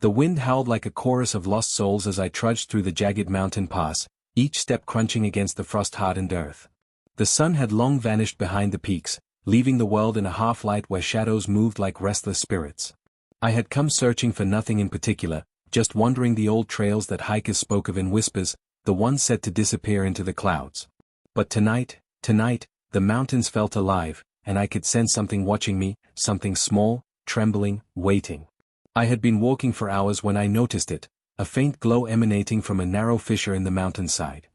The wind howled like a chorus of lost souls as I trudged through the jagged mountain pass, each step crunching against the frost-hardened earth. The sun had long vanished behind the peaks, leaving the world in a half-light where shadows moved like restless spirits. I had come searching for nothing in particular, just wandering the old trails that hikers spoke of in whispers, the ones set to disappear into the clouds. But tonight, the mountains felt alive, and I could sense something watching me, something small, trembling, waiting. I had been walking for hours when I noticed it, a faint glow emanating from a narrow fissure in the mountainside.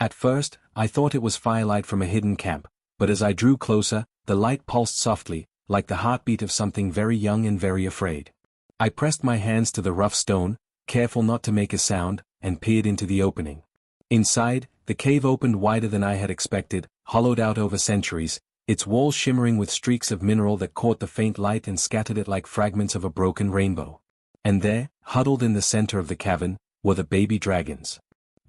At first, I thought it was firelight from a hidden camp, but as I drew closer, the light pulsed softly, like the heartbeat of something very young and very afraid. I pressed my hands to the rough stone, careful not to make a sound, and peered into the opening. Inside, the cave opened wider than I had expected, hollowed out over centuries, its walls shimmering with streaks of mineral that caught the faint light and scattered it like fragments of a broken rainbow. And there, huddled in the center of the cavern, were the baby dragons.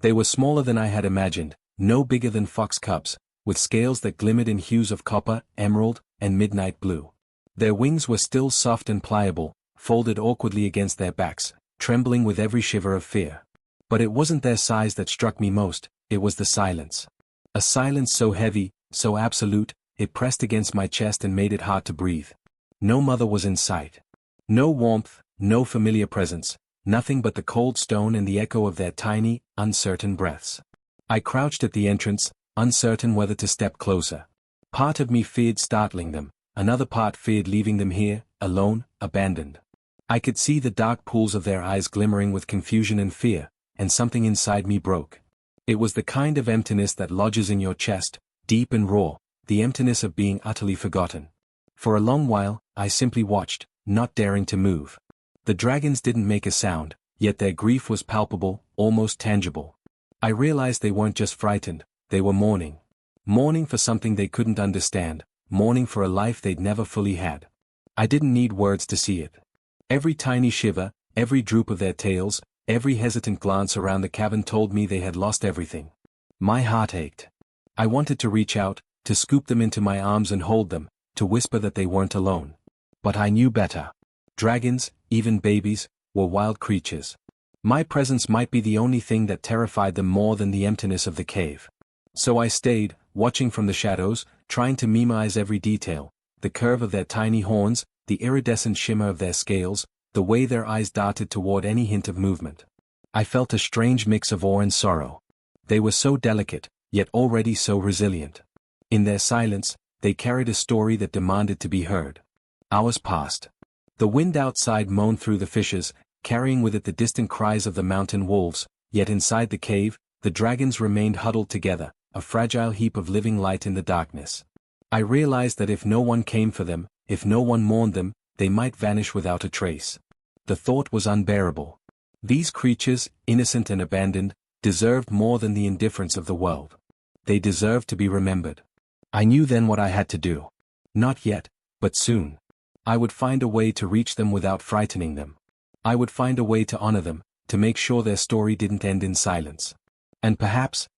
They were smaller than I had imagined, no bigger than fox cubs, with scales that glimmered in hues of copper, emerald, and midnight blue. Their wings were still soft and pliable, folded awkwardly against their backs, trembling with every shiver of fear. But it wasn't their size that struck me most, it was the silence. A silence so heavy, so absolute, it pressed against my chest and made it hard to breathe. No mother was in sight. No warmth, no familiar presence, nothing but the cold stone and the echo of their tiny, uncertain breaths. I crouched at the entrance, uncertain whether to step closer. Part of me feared startling them, another part feared leaving them here, alone, abandoned. I could see the dark pools of their eyes glimmering with confusion and fear, and something inside me broke. It was the kind of emptiness that lodges in your chest, deep and raw, the emptiness of being utterly forgotten. For a long while, I simply watched, not daring to move. The dragons didn't make a sound, yet their grief was palpable, almost tangible. I realized they weren't just frightened, they were mourning. Mourning for something they couldn't understand, mourning for a life they'd never fully had. I didn't need words to see it. Every tiny shiver, every droop of their tails, every hesitant glance around the cavern told me they had lost everything. My heart ached. I wanted to reach out, to scoop them into my arms and hold them, to whisper that they weren't alone. But I knew better. Dragons, even babies, were wild creatures. My presence might be the only thing that terrified them more than the emptiness of the cave. So I stayed, watching from the shadows, trying to memorize every detail, the curve of their tiny horns, the iridescent shimmer of their scales, the way their eyes darted toward any hint of movement. I felt a strange mix of awe and sorrow. They were so delicate, yet already so resilient. In their silence, they carried a story that demanded to be heard. Hours passed. The wind outside moaned through the fissures, carrying with it the distant cries of the mountain wolves, yet inside the cave, the dragons remained huddled together, a fragile heap of living light in the darkness. I realized that if no one came for them, if no one mourned them, they might vanish without a trace. The thought was unbearable. These creatures, innocent and abandoned, deserved more than the indifference of the world. They deserved to be remembered. I knew then what I had to do. Not yet, but soon. I would find a way to reach them without frightening them. I would find a way to honor them, to make sure their story didn't end in silence. And perhaps,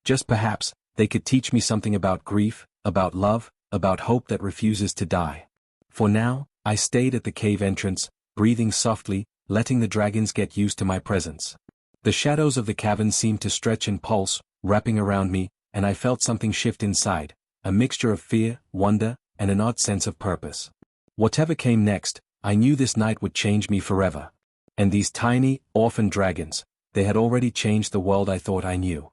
just perhaps, they could teach me something about grief, about love, about hope that refuses to die. For now, I stayed at the cave entrance, breathing softly, letting the dragons get used to my presence. The shadows of the cavern seemed to stretch and pulse, wrapping around me, and I felt something shift inside, a mixture of fear, wonder, and an odd sense of purpose. Whatever came next, I knew this night would change me forever. And these tiny, orphan dragons, they had already changed the world I thought I knew.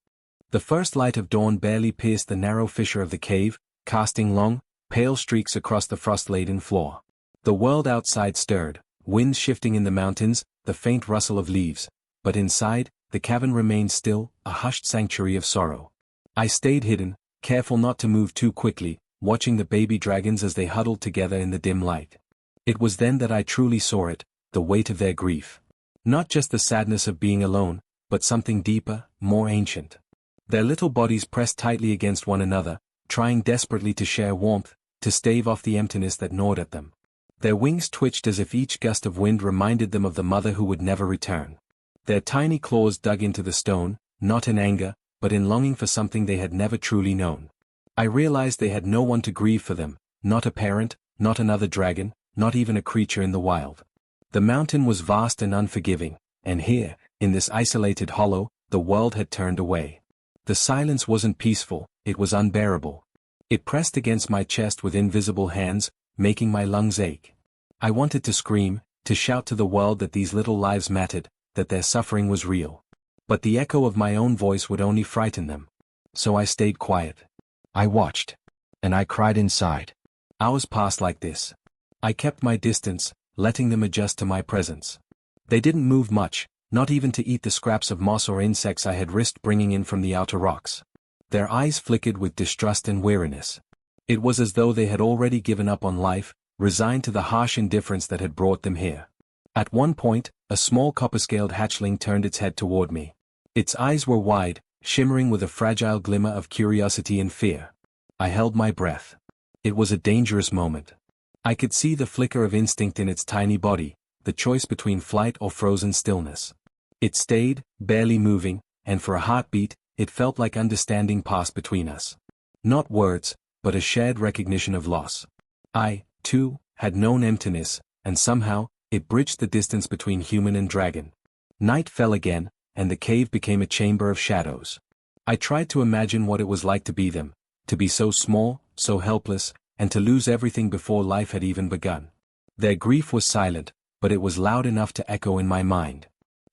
The first light of dawn barely pierced the narrow fissure of the cave, casting long, pale streaks across the frost-laden floor. The world outside stirred, winds shifting in the mountains, the faint rustle of leaves, but inside, the cavern remained still, a hushed sanctuary of sorrow. I stayed hidden, careful not to move too quickly, watching the baby dragons as they huddled together in the dim light. It was then that I truly saw it, the weight of their grief. Not just the sadness of being alone, but something deeper, more ancient. Their little bodies pressed tightly against one another, trying desperately to share warmth, to stave off the emptiness that gnawed at them. Their wings twitched as if each gust of wind reminded them of the mother who would never return. Their tiny claws dug into the stone, not in anger, but in longing for something they had never truly known. I realized they had no one to grieve for them, not a parent, not another dragon, not even a creature in the wild. The mountain was vast and unforgiving, and here, in this isolated hollow, the world had turned away. The silence wasn't peaceful, it was unbearable. It pressed against my chest with invisible hands, making my lungs ache. I wanted to scream, to shout to the world that these little lives mattered, that their suffering was real. But the echo of my own voice would only frighten them. So I stayed quiet. I watched. And I cried inside. Hours passed like this. I kept my distance, letting them adjust to my presence. They didn't move much, not even to eat the scraps of moss or insects I had risked bringing in from the outer rocks. Their eyes flickered with distrust and weariness. It was as though they had already given up on life, resigned to the harsh indifference that had brought them here. At one point, a small copper-scaled hatchling turned its head toward me. Its eyes were wide, shimmering with a fragile glimmer of curiosity and fear. I held my breath. It was a dangerous moment. I could see the flicker of instinct in its tiny body, the choice between flight or frozen stillness. It stayed, barely moving, and for a heartbeat, it felt like understanding passed between us. Not words, but a shared recognition of loss. I, too, had known emptiness, and somehow, it bridged the distance between human and dragon. Night fell again, and the cave became a chamber of shadows. I tried to imagine what it was like to be them, to be so small, so helpless, and to lose everything before life had even begun. Their grief was silent, but it was loud enough to echo in my mind.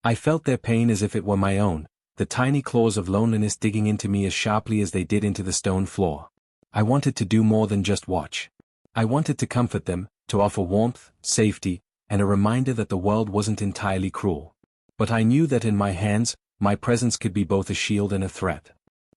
I felt their pain as if it were my own, the tiny claws of loneliness digging into me as sharply as they did into the stone floor. I wanted to do more than just watch. I wanted to comfort them, to offer warmth, safety, and a reminder that the world wasn't entirely cruel. But I knew that in my hands, my presence could be both a shield and a threat.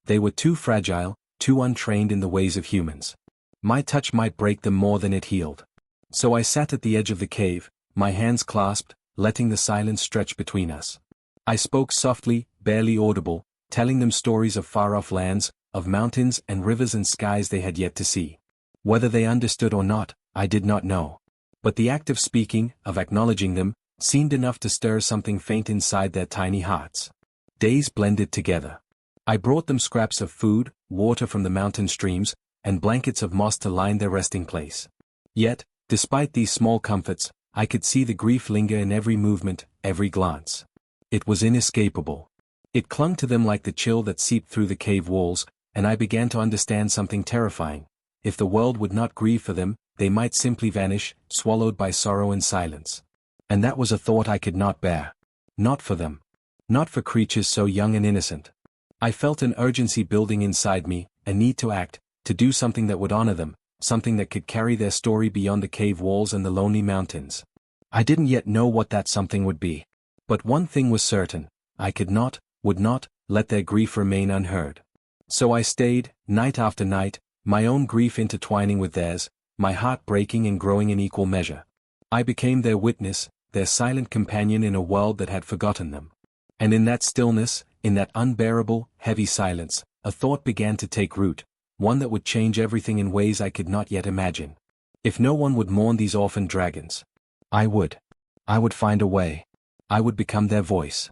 They were too fragile, too untrained in the ways of humans. My touch might break them more than it healed. So I sat at the edge of the cave, my hands clasped, letting the silence stretch between us. I spoke softly, barely audible, telling them stories of far-off lands, of mountains and rivers and skies they had yet to see. Whether they understood or not, I did not know. But the act of speaking, of acknowledging them, seemed enough to stir something faint inside their tiny hearts. Days blended together. I brought them scraps of food, water from the mountain streams, and blankets of moss to line their resting place. Yet, despite these small comforts, I could see the grief linger in every movement, every glance. It was inescapable. It clung to them like the chill that seeped through the cave walls, and I began to understand something terrifying. If the world would not grieve for them, they might simply vanish, swallowed by sorrow and silence. And that was a thought I could not bear. Not for them. Not for creatures so young and innocent. I felt an urgency building inside me, a need to act, to do something that would honor them, something that could carry their story beyond the cave walls and the lonely mountains. I didn't yet know what that something would be. But one thing was certain, I could not, would not, let their grief remain unheard. So I stayed, night after night, my own grief intertwining with theirs, my heart breaking and growing in equal measure. I became their witness, their silent companion in a world that had forgotten them. And in that stillness, in that unbearable, heavy silence, a thought began to take root, one that would change everything in ways I could not yet imagine. If no one would mourn these orphan dragons, I would. I would find a way. I would become their voice.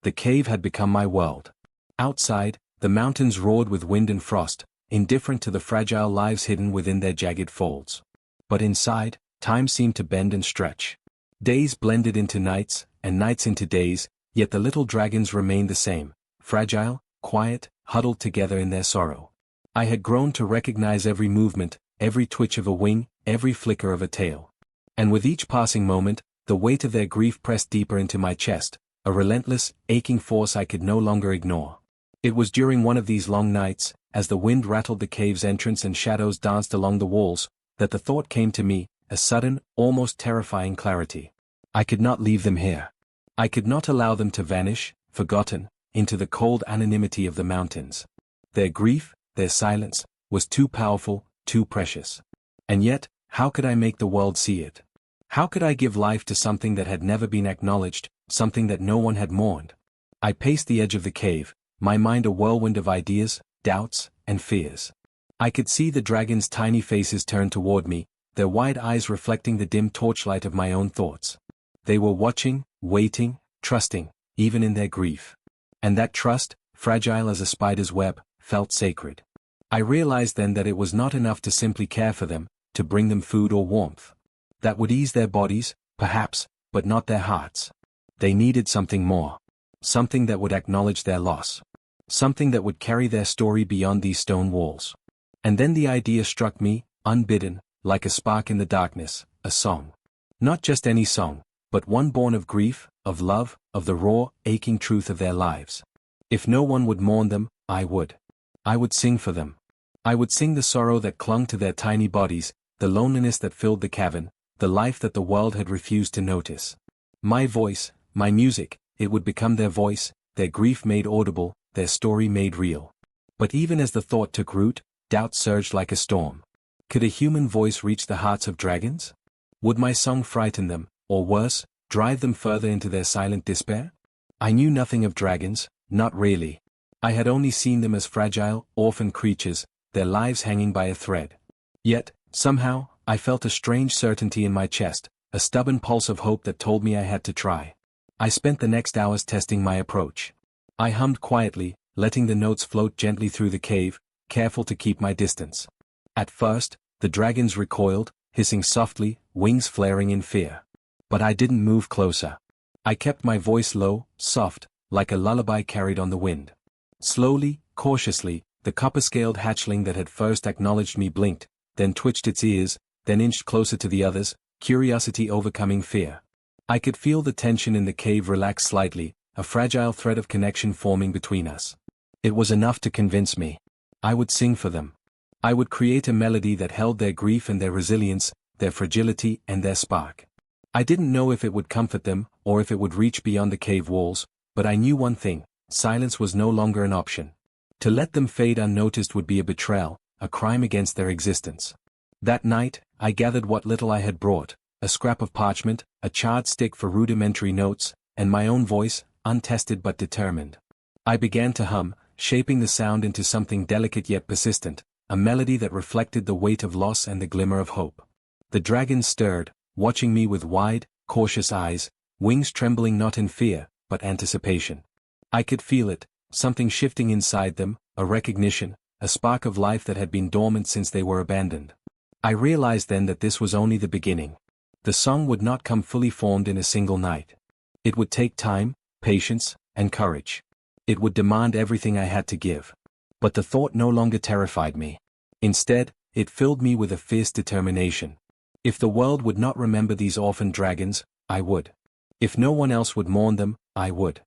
The cave had become my world. Outside, the mountains roared with wind and frost, indifferent to the fragile lives hidden within their jagged folds. But inside, time seemed to bend and stretch. Days blended into nights, and nights into days, yet the little dragons remained the same, fragile, quiet, huddled together in their sorrow. I had grown to recognize every movement, every twitch of a wing, every flicker of a tail. And with each passing moment, the weight of their grief pressed deeper into my chest, a relentless, aching force I could no longer ignore. It was during one of these long nights, as the wind rattled the cave's entrance and shadows danced along the walls, that the thought came to me, a sudden, almost terrifying clarity. I could not leave them here. I could not allow them to vanish, forgotten, into the cold anonymity of the mountains. Their grief, their silence, was too powerful, too precious. And yet, how could I make the world see it? How could I give life to something that had never been acknowledged, something that no one had mourned? I paced the edge of the cave, my mind a whirlwind of ideas, doubts, and fears. I could see the dragons' tiny faces turn toward me, their wide eyes reflecting the dim torchlight of my own thoughts. They were watching, waiting, trusting, even in their grief. And that trust, fragile as a spider's web, felt sacred. I realized then that it was not enough to simply care for them, to bring them food or warmth. That would ease their bodies, perhaps, but not their hearts. They needed something more. Something that would acknowledge their loss. Something that would carry their story beyond these stone walls. And then the idea struck me, unbidden, like a spark in the darkness, a song. Not just any song, but one born of grief, of love, of the raw, aching truth of their lives. If no one would mourn them, I would. I would sing for them. I would sing the sorrow that clung to their tiny bodies, the loneliness that filled the cavern, the life that the world had refused to notice. My voice, my music, it would become their voice, their grief made audible, their story made real. But even as the thought took root, doubt surged like a storm. Could a human voice reach the hearts of dragons? Would my song frighten them, or worse, drive them further into their silent despair? I knew nothing of dragons, not really. I had only seen them as fragile, orphan creatures, their lives hanging by a thread. Yet, somehow, I felt a strange certainty in my chest, a stubborn pulse of hope that told me I had to try. I spent the next hours testing my approach. I hummed quietly, letting the notes float gently through the cave, careful to keep my distance. At first, the dragons recoiled, hissing softly, wings flaring in fear. But I didn't move closer. I kept my voice low, soft, like a lullaby carried on the wind. Slowly, cautiously, the copper-scaled hatchling that had first acknowledged me blinked, then twitched its ears, then inched closer to the others, curiosity overcoming fear. I could feel the tension in the cave relax slightly, a fragile thread of connection forming between us. It was enough to convince me. I would sing for them. I would create a melody that held their grief and their resilience, their fragility and their spark. I didn't know if it would comfort them, or if it would reach beyond the cave walls, but I knew one thing: silence was no longer an option. To let them fade unnoticed would be a betrayal, a crime against their existence. That night, I gathered what little I had brought, a scrap of parchment, a charred stick for rudimentary notes, and my own voice, untested but determined. I began to hum, shaping the sound into something delicate yet persistent, a melody that reflected the weight of loss and the glimmer of hope. The dragons stirred, watching me with wide, cautious eyes, wings trembling not in fear, but anticipation. I could feel it, something shifting inside them, a recognition, a spark of life that had been dormant since they were abandoned. I realized then that this was only the beginning. The song would not come fully formed in a single night. It would take time, patience, and courage. It would demand everything I had to give. But the thought no longer terrified me. Instead, it filled me with a fierce determination. If the world would not remember these orphan dragons, I would. If no one else would mourn them, I would.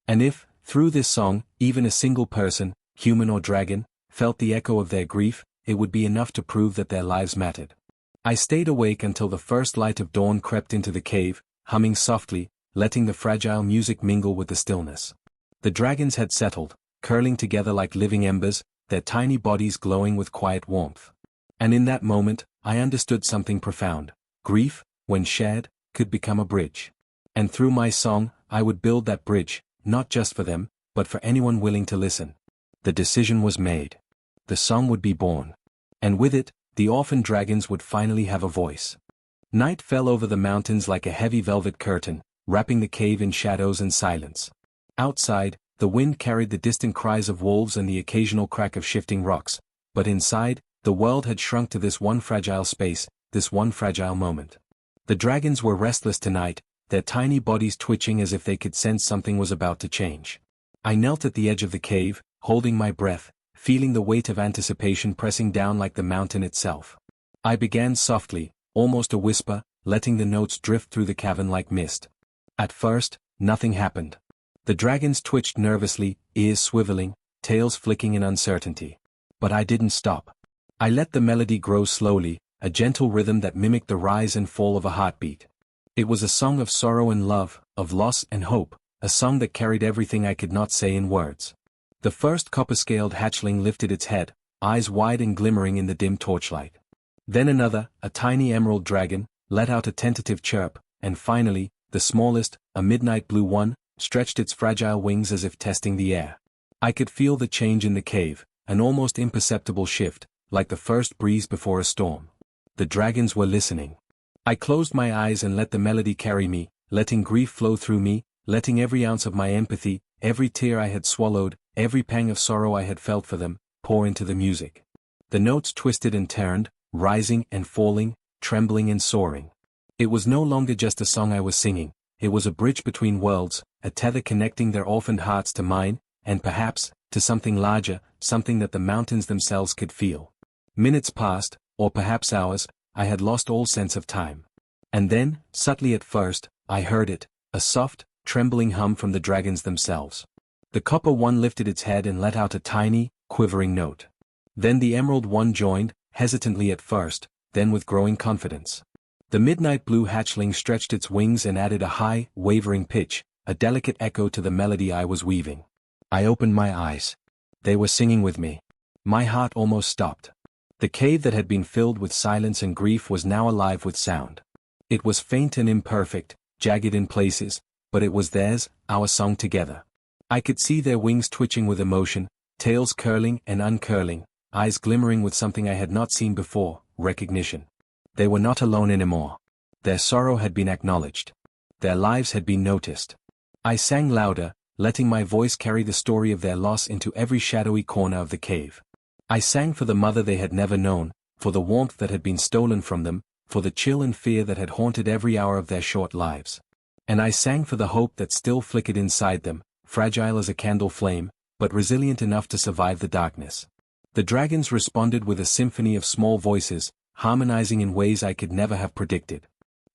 And if, through this song, even a single person, human or dragon, felt the echo of their grief, it would be enough to prove that their lives mattered. I stayed awake until the first light of dawn crept into the cave, humming softly, letting the fragile music mingle with the stillness. The dragons had settled, curling together like living embers, their tiny bodies glowing with quiet warmth. And in that moment, I understood something profound. Grief, when shared, could become a bridge. And through my song, I would build that bridge, not just for them, but for anyone willing to listen. The decision was made. The song would be born. And with it, the orphan dragons would finally have a voice. Night fell over the mountains like a heavy velvet curtain, wrapping the cave in shadows and silence. Outside, the wind carried the distant cries of wolves and the occasional crack of shifting rocks, but inside, the world had shrunk to this one fragile space, this one fragile moment. The dragons were restless tonight, their tiny bodies twitching as if they could sense something was about to change. I knelt at the edge of the cave, holding my breath, feeling the weight of anticipation pressing down like the mountain itself. I began softly, almost a whisper, letting the notes drift through the cavern like mist. At first, nothing happened. The dragons twitched nervously, ears swiveling, tails flicking in uncertainty. But I didn't stop. I let the melody grow slowly, a gentle rhythm that mimicked the rise and fall of a heartbeat. It was a song of sorrow and love, of loss and hope, a song that carried everything I could not say in words. The first copper-scaled hatchling lifted its head, eyes wide and glimmering in the dim torchlight. Then another, a tiny emerald dragon, let out a tentative chirp, and finally, the smallest, a midnight blue one, stretched its fragile wings as if testing the air. I could feel the change in the cave, an almost imperceptible shift, like the first breeze before a storm. The dragons were listening. I closed my eyes and let the melody carry me, letting grief flow through me, letting every ounce of my empathy, every tear I had swallowed, every pang of sorrow I had felt for them, pour into the music. The notes twisted and turned, rising and falling, trembling and soaring. It was no longer just a song I was singing, it was a bridge between worlds, a tether connecting their orphaned hearts to mine, and perhaps, to something larger, something that the mountains themselves could feel. Minutes passed, or perhaps hours, I had lost all sense of time. And then, subtly at first, I heard it, a soft, trembling hum from the dragons themselves. The copper one lifted its head and let out a tiny, quivering note. Then the emerald one joined, hesitantly at first, then with growing confidence. The midnight blue hatchling stretched its wings and added a high, wavering pitch, a delicate echo to the melody I was weaving. I opened my eyes. They were singing with me. My heart almost stopped. The cave that had been filled with silence and grief was now alive with sound. It was faint and imperfect, jagged in places, but it was theirs, our song together. I could see their wings twitching with emotion, tails curling and uncurling, eyes glimmering with something I had not seen before, recognition. They were not alone anymore. Their sorrow had been acknowledged. Their lives had been noticed. I sang louder, letting my voice carry the story of their loss into every shadowy corner of the cave. I sang for the mother they had never known, for the warmth that had been stolen from them, for the chill and fear that had haunted every hour of their short lives. And I sang for the hope that still flickered inside them, fragile as a candle flame, but resilient enough to survive the darkness. The dragons responded with a symphony of small voices, harmonizing in ways I could never have predicted.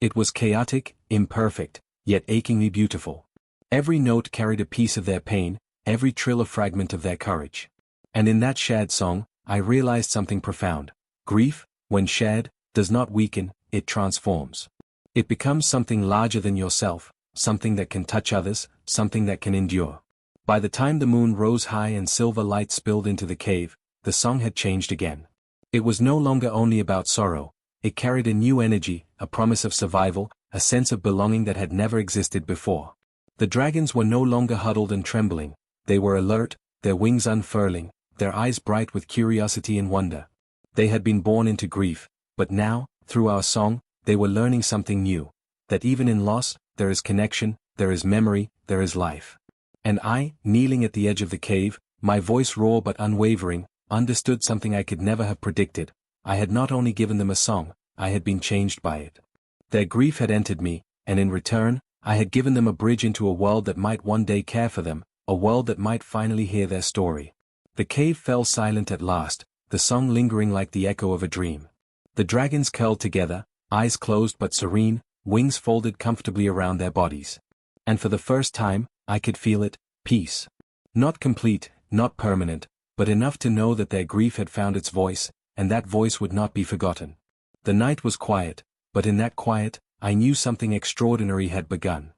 It was chaotic, imperfect, yet achingly beautiful. Every note carried a piece of their pain, every trill a fragment of their courage. And in that shared song, I realized something profound. Grief, when shared, does not weaken, it transforms. It becomes something larger than yourself, something that can touch others, something that can endure. By the time the moon rose high and silver light spilled into the cave, the song had changed again. It was no longer only about sorrow, it carried a new energy, a promise of survival, a sense of belonging that had never existed before. The dragons were no longer huddled and trembling, they were alert, their wings unfurling, their eyes bright with curiosity and wonder. They had been born into grief, but now, through our song, they were learning something new. That even in loss, there is connection, there is memory, there is life. And I, kneeling at the edge of the cave, my voice raw but unwavering, understood something I could never have predicted. I had not only given them a song, I had been changed by it. Their grief had entered me, and in return, I had given them a bridge into a world that might one day care for them, a world that might finally hear their story. The cave fell silent at last, the song lingering like the echo of a dream. The dragons curled together, eyes closed but serene, wings folded comfortably around their bodies. And for the first time, I could feel it, peace. Not complete, not permanent, but enough to know that their grief had found its voice, and that voice would not be forgotten. The night was quiet, but in that quiet, I knew something extraordinary had begun.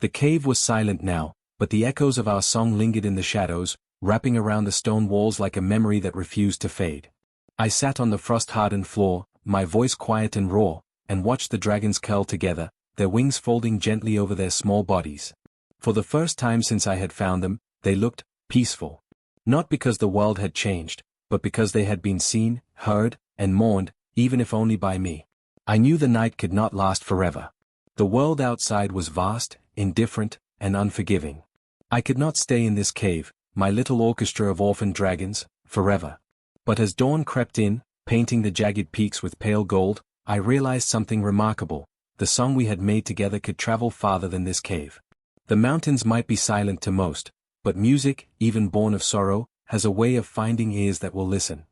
The cave was silent now, but the echoes of our song lingered in the shadows, wrapping around the stone walls like a memory that refused to fade. I sat on the frost-hardened floor, my voice quiet and raw, and watched the dragons curl together, their wings folding gently over their small bodies. For the first time since I had found them, they looked peaceful. Not because the world had changed, but because they had been seen, heard, and mourned, even if only by me. I knew the night could not last forever. The world outside was vast, indifferent, and unforgiving. I could not stay in this cave, my little orchestra of orphaned dragons, forever. But as dawn crept in, painting the jagged peaks with pale gold, I realized something remarkable. The song we had made together could travel farther than this cave. The mountains might be silent to most, but music, even born of sorrow, has a way of finding ears that will listen.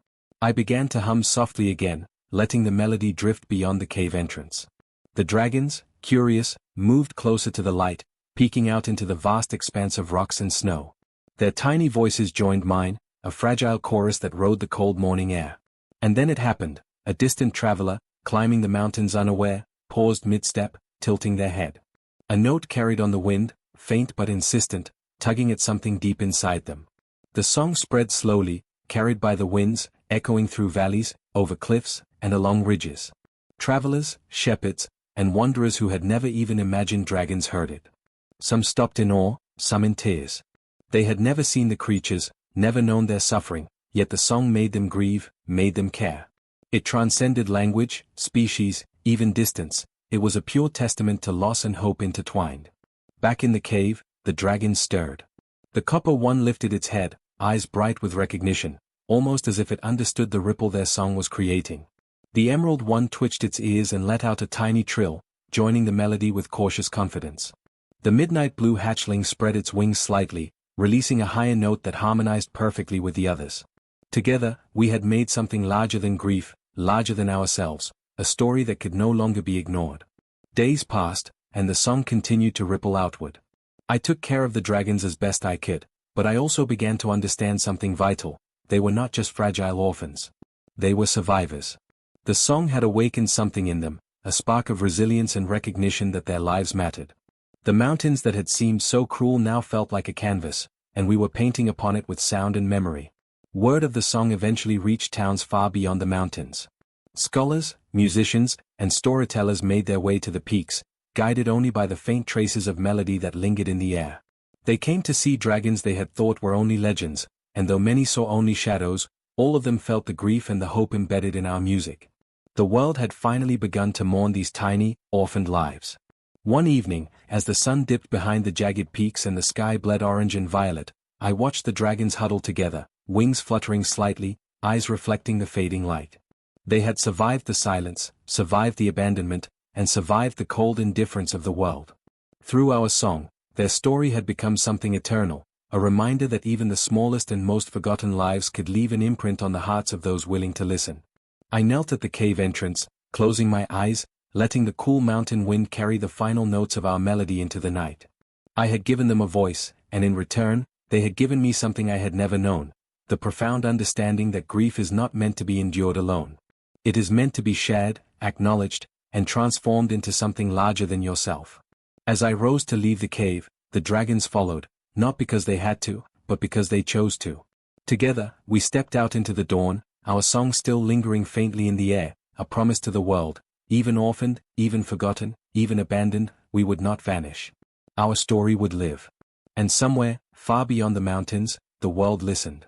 I began to hum softly again, letting the melody drift beyond the cave entrance. The dragons, curious, moved closer to the light, peeking out into the vast expanse of rocks and snow. Their tiny voices joined mine, a fragile chorus that rode the cold morning air. And then it happened, a distant traveler, climbing the mountains unaware, paused mid-step, tilting their head. A note carried on the wind, faint but insistent, tugging at something deep inside them. The song spread slowly, carried by the winds, echoing through valleys, over cliffs, and along ridges. Travelers, shepherds, and wanderers who had never even imagined dragons heard it. Some stopped in awe, some in tears. They had never seen the creatures, never known their suffering, yet the song made them grieve, made them care. It transcended language, species, even distance. It was a pure testament to loss and hope intertwined. Back in the cave, the dragons stirred. The copper one lifted its head, eyes bright with recognition, almost as if it understood the ripple their song was creating. The emerald one twitched its ears and let out a tiny trill, joining the melody with cautious confidence. The midnight blue hatchling spread its wings slightly, releasing a higher note that harmonized perfectly with the others. Together, we had made something larger than grief, larger than ourselves, a story that could no longer be ignored. Days passed, and the song continued to ripple outward. I took care of the dragons as best I could, but I also began to understand something vital. They were not just fragile orphans. They were survivors. The song had awakened something in them, a spark of resilience and recognition that their lives mattered. The mountains that had seemed so cruel now felt like a canvas, and we were painting upon it with sound and memory. Word of the song eventually reached towns far beyond the mountains. Scholars, musicians, and storytellers made their way to the peaks, guided only by the faint traces of melody that lingered in the air. They came to see dragons they had thought were only legends, and though many saw only shadows, all of them felt the grief and the hope embedded in our music. The world had finally begun to mourn these tiny, orphaned lives. One evening, as the sun dipped behind the jagged peaks and the sky bled orange and violet, I watched the dragons huddle together, wings fluttering slightly, eyes reflecting the fading light. They had survived the silence, survived the abandonment, and survived the cold indifference of the world. Through our song, their story had become something eternal, a reminder that even the smallest and most forgotten lives could leave an imprint on the hearts of those willing to listen. I knelt at the cave entrance, closing my eyes, letting the cool mountain wind carry the final notes of our melody into the night. I had given them a voice, and in return, they had given me something I had never known, the profound understanding that grief is not meant to be endured alone. It is meant to be shared, acknowledged, and transformed into something larger than yourself. As I rose to leave the cave, the dragons followed, not because they had to, but because they chose to. Together, we stepped out into the dawn, our song still lingering faintly in the air, a promise to the world. Even orphaned, even forgotten, even abandoned, we would not vanish. Our story would live. And somewhere, far beyond the mountains, the world listened.